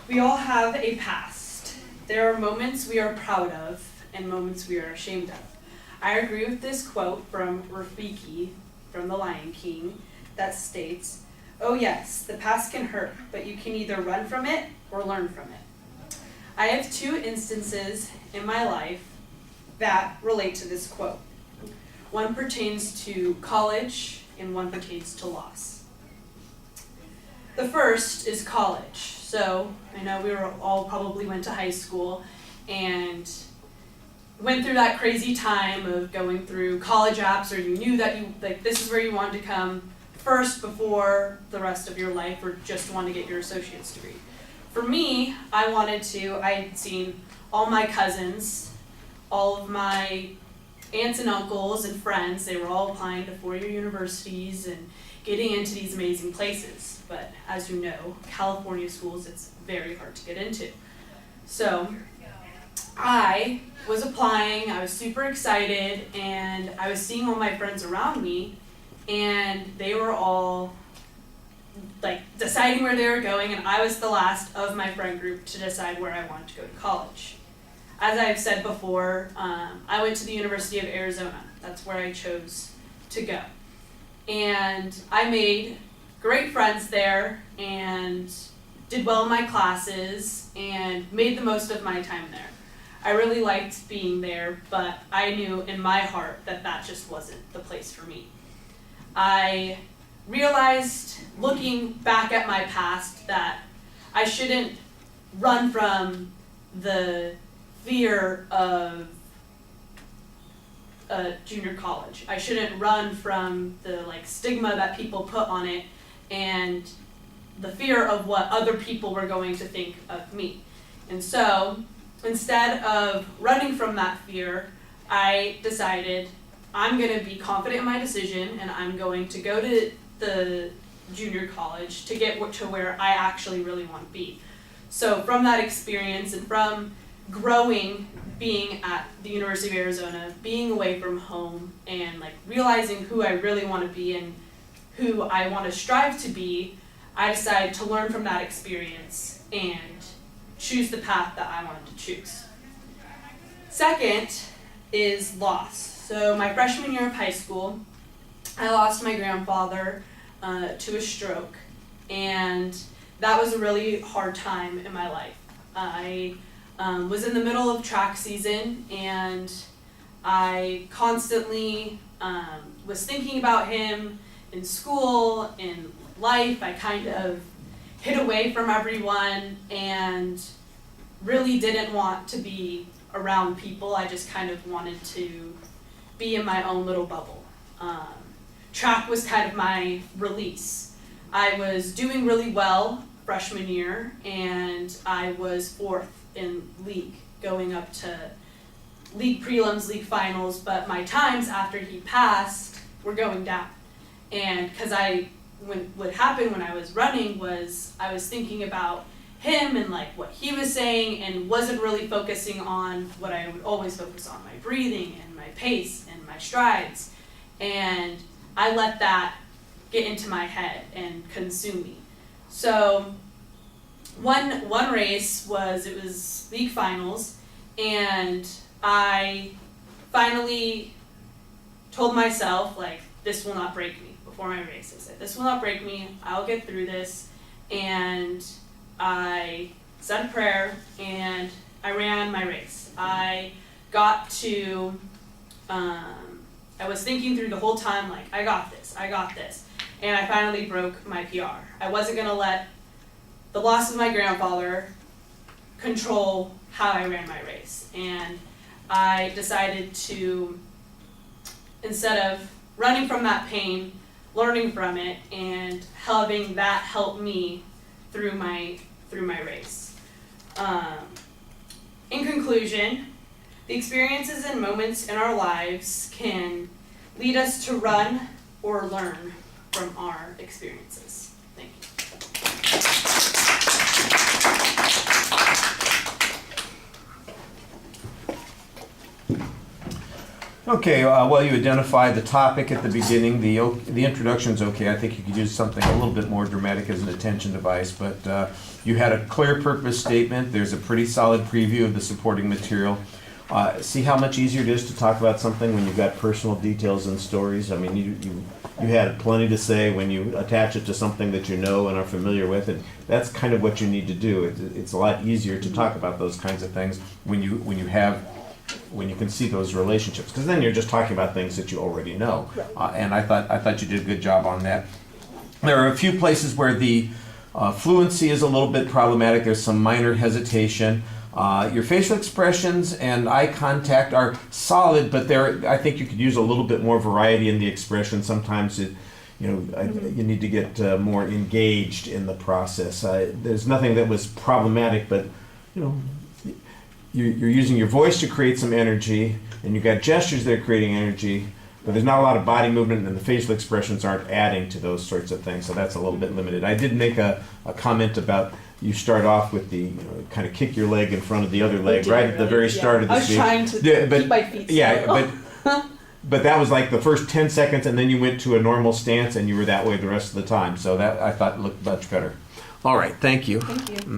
We all have a past. There are moments we are proud of and moments we are ashamed of. I agree with this quote from Rafiki from The Lion King that states, "Oh yes, the past can hurt, but you can either run from it or learn from it." I have two instances in my life that relate to this quote. One pertains to college and one pertains to loss. The first is college. So I know we were all probably went to high school and went through that crazy time of going through college apps, or you knew that this is where you wanted to come first before the rest of your life, or just want to get your associate's degree. For me, I had seen all my cousins, all of my aunts and uncles and friends, they were all applying to four-year universities and getting into these amazing places. But as you know, California schools, it's very hard to get into. So I was applying, I was super excited, and I was seeing all my friends around me, and they were all deciding where they were going, and I was the last of my friend group to decide where I wanted to go to college. As I've said before, I went to the University of Arizona. That's where I chose to go. And I made great friends there and did well in my classes and made the most of my time there. I really liked being there, but I knew in my heart that that just wasn't the place for me. I realized, looking back at my past, that I shouldn't run from the fear of junior college. I shouldn't run from the stigma that people put on it and the fear of what other people were going to think of me. And so, instead of running from that fear, I decided I'm going to be confident in my decision, and I'm going to go to the junior college to get to where I actually really want to be. So from that experience and from growing, being at the University of Arizona, being away from home, and realizing who I really want to be and who I want to strive to be, I decided to learn from that experience and choose the path that I wanted to choose. Second is loss. So my freshman year of high school, I lost my grandfather to a stroke, and that was a really hard time in my life. I was in the middle of track season, and I constantly was thinking about him in school, in life. I kind of hid away from everyone and really didn't want to be around people. I just kind of wanted to be in my own little bubble. Track was kind of my release. I was doing really well freshman year, and I was fourth in league, going up to league prelims, league finals, but my times after he passed were going down. And because what happened when I was running was I was thinking about him and what he was saying, and wasn't really focusing on what I would always focus on, my breathing and my pace and my strides. And I let that get into my head and consume me. So one race was league finals, and I finally told myself, this will not break me. Before my race, I said, this will not break me, I'll get through this. And I said a prayer, and I ran my race. I got to, I was thinking through the whole time, I got this. And I finally broke my PR. I wasn't gonna let the loss of my grandfather control how I ran my race. And I decided to, instead of running from that pain, learning from it and having that help me through my race. In conclusion, the experiences and moments in our lives can lead us to run or learn from our experiences. Thank you. Okay, well, you identified the topic at the beginning. The introduction's okay. I think you could use something a little bit more dramatic as an attention device, but you had a clear purpose statement. There's a pretty solid preview of the supporting material. See how much easier it is to talk about something when you've got personal details and stories? I mean, you had plenty to say when you attach it to something that you know and are familiar with, and that's kind of what you need to do. It's a lot easier to talk about those kinds of things when you can see those relationships, because then you're just talking about things that you already know. And I thought you did a good job on that. There are a few places where the fluency is a little bit problematic. There's some minor hesitation. Your facial expressions and eye contact are solid, but I think you could use a little bit more variety in the expression. Sometimes you need to get more engaged in the process. There's nothing that was problematic, but you're using your voice to create some energy, and you've got gestures that are creating energy, but there's not a lot of body movement, and the facial expressions aren't adding to those sorts of things, so that's a little bit limited. I did make a comment about you start off with the kind of kick your leg in front of the other leg right at the very start of the speech. I was trying to keep my feet still. Yeah, but that was like the first 10 seconds, and then you went to a normal stance, and you were that way the rest of the time, so that I thought looked much better. All right, thank you. Thank you.